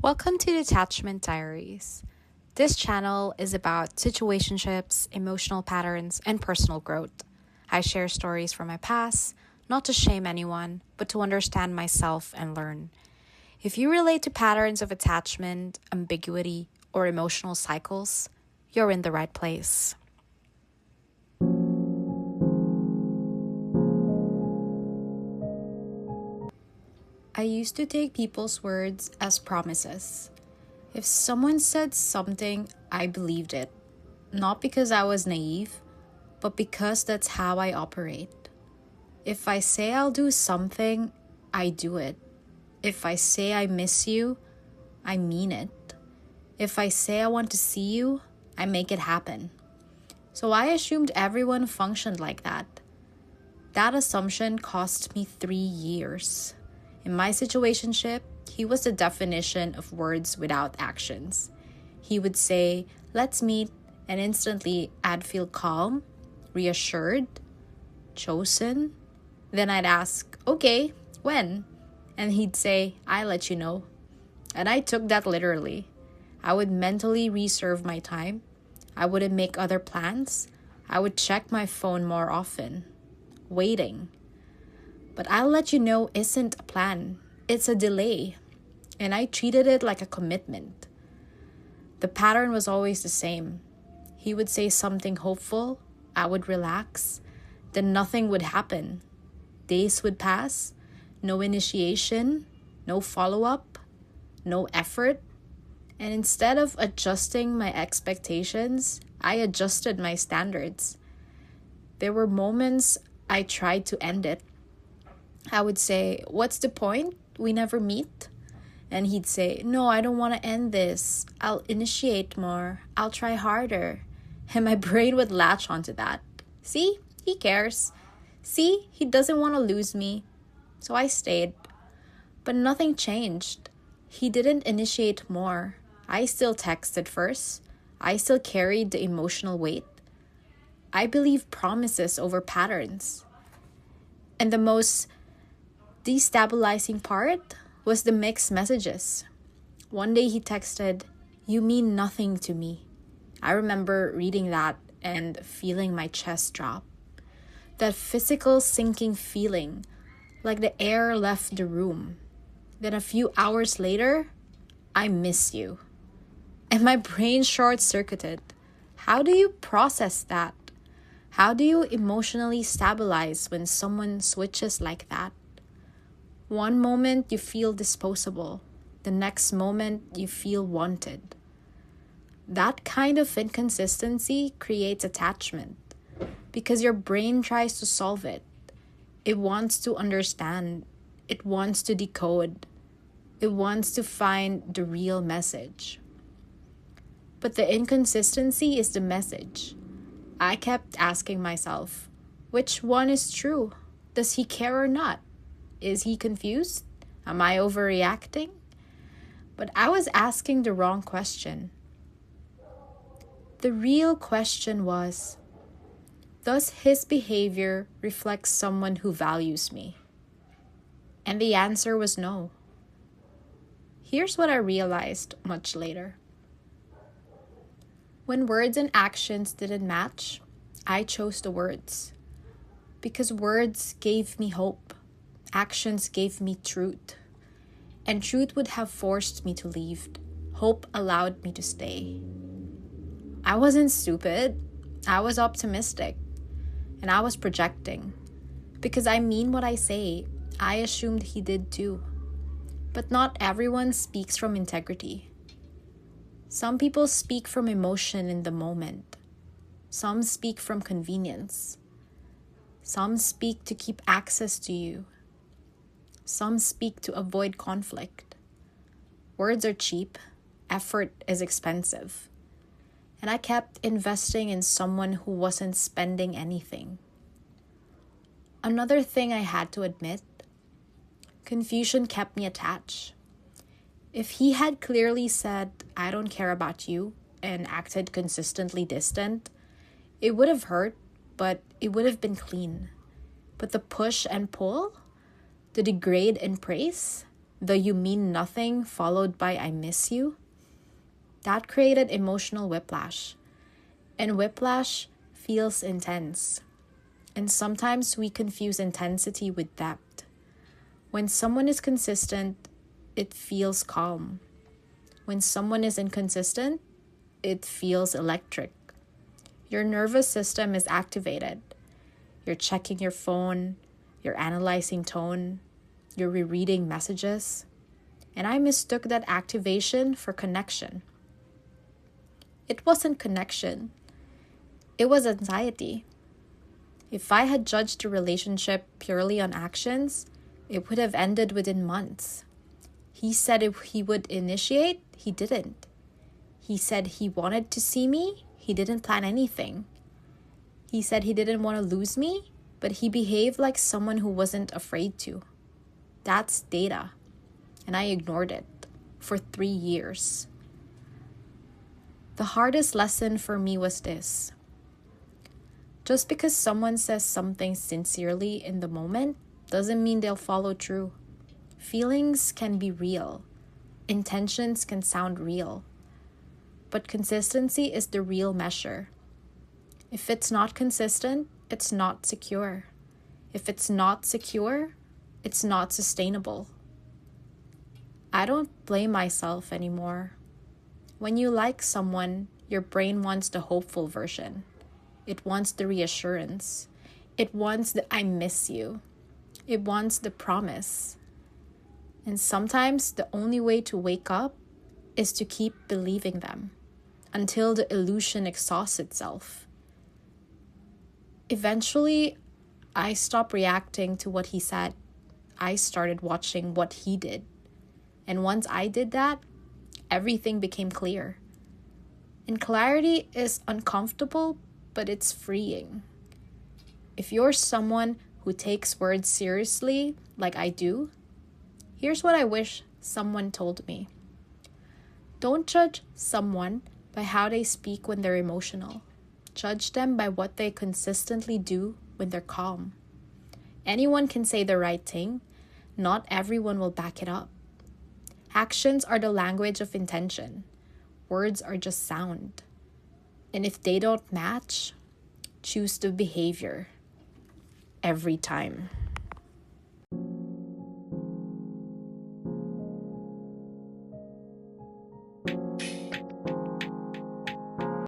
Welcome to Detachment Diaries. This channel is about situationships, emotional patterns, and personal growth. I share stories from my past, not to shame anyone, but to understand myself and learn. If you relate to patterns of attachment, ambiguity, or emotional cycles, you're in the right place. I used to take people's words as promises. If someone said something, I believed it. Not because I was naive, but because that's how I operate. If I say I'll do something, I do it. If I say I miss you, I mean it. If I say I want to see you, I make it happen. So I assumed everyone functioned like that. That assumption cost me 3 years. In my situationship, he was the definition of words without actions. He would say, "Let's meet," and instantly I'd feel calm, reassured, chosen. Then I'd ask, "Okay, when?" And he'd say, "I'll let you know." And I took that literally. I would mentally reserve my time. I wouldn't make other plans. I would check my phone more often. Waiting. But "I'll let you know" isn't a plan. It's a delay. And I treated it like a commitment. The pattern was always the same. He would say something hopeful. I would relax. Then nothing would happen. Days would pass. No initiation. No follow-up. No effort. And instead of adjusting my expectations, I adjusted my standards. There were moments I tried to end it. I would say, "What's the point? We never meet." And he'd say, "No, I don't want to end this. I'll initiate more. I'll try harder." And my brain would latch onto that. See, he cares. See, he doesn't want to lose me. So I stayed. But nothing changed. He didn't initiate more. I still texted first. I still carried the emotional weight. I believe promises over patterns. And the most destabilizing part was the mixed messages. One day he texted, "You mean nothing to me." I remember reading that and feeling my chest drop. That physical sinking feeling, like the air left the room. Then a few hours later, "I miss you." And my brain short-circuited. How do you process that? How do you emotionally stabilize when someone switches like that? One moment you feel disposable. The next moment you feel wanted. That kind of inconsistency creates attachment because your brain tries to solve it. It wants to understand. It wants to decode. It wants to find the real message. But the inconsistency is the message. I kept asking myself, which one is true? Does he care or not? Is he confused? Am I overreacting? But I was asking the wrong question. The real question was, does his behavior reflect someone who values me? And the answer was no. Here's what I realized much later. When words and actions didn't match, I chose the words. Because words gave me hope. Actions gave me truth. And truth would have forced me to leave. Hope allowed me to stay. I wasn't stupid. I was optimistic. And I was projecting. Because I mean what I say. I assumed he did too. But not everyone speaks from integrity. Some people speak from emotion in the moment. Some speak from convenience. Some speak to keep access to you. Some speak to avoid conflict. Words are cheap. Effort is expensive. And I kept investing in someone who wasn't spending anything. Another thing I had to admit, confusion kept me attached. If he had clearly said, "I don't care about you," and acted consistently distant, it would have hurt, but it would have been clean. But the push and pull, the degrade and praise, the "you mean nothing" followed by "I miss you." That created emotional whiplash. And whiplash feels intense. And sometimes we confuse intensity with depth. When someone is consistent, it feels calm. When someone is inconsistent, it feels electric. Your nervous system is activated. You're checking your phone, you're analyzing tone, you're rereading messages. And I mistook that activation for connection. It wasn't connection. It was anxiety. If I had judged the relationship purely on actions, it would have ended within months. He said if he would initiate, he didn't. He said he wanted to see me, he didn't plan anything. He said he didn't want to lose me, but he behaved like someone who wasn't afraid to. That's data. And I ignored it for 3 years. The hardest lesson for me was this. Just because someone says something sincerely in the moment doesn't mean they'll follow through. Feelings can be real. Intentions can sound real. But consistency is the real measure. If it's not consistent, it's not secure. If it's not secure, it's not sustainable. I don't blame myself anymore. When you like someone, your brain wants the hopeful version. It wants the reassurance. It wants the "I miss you." It wants the promise. And sometimes the only way to wake up is to keep believing them until the illusion exhausts itself. Eventually, I stopped reacting to what he said. I started watching what he did. And once I did that, everything became clear. And clarity is uncomfortable, but it's freeing. If you're someone who takes words seriously, like I do, here's what I wish someone told me. Don't judge someone by how they speak when they're emotional. Judge them by what they consistently do when they're calm. Anyone can say the right thing. Not everyone will back it up. Actions are the language of intention. Words are just sound. And if they don't match, choose the behavior every time.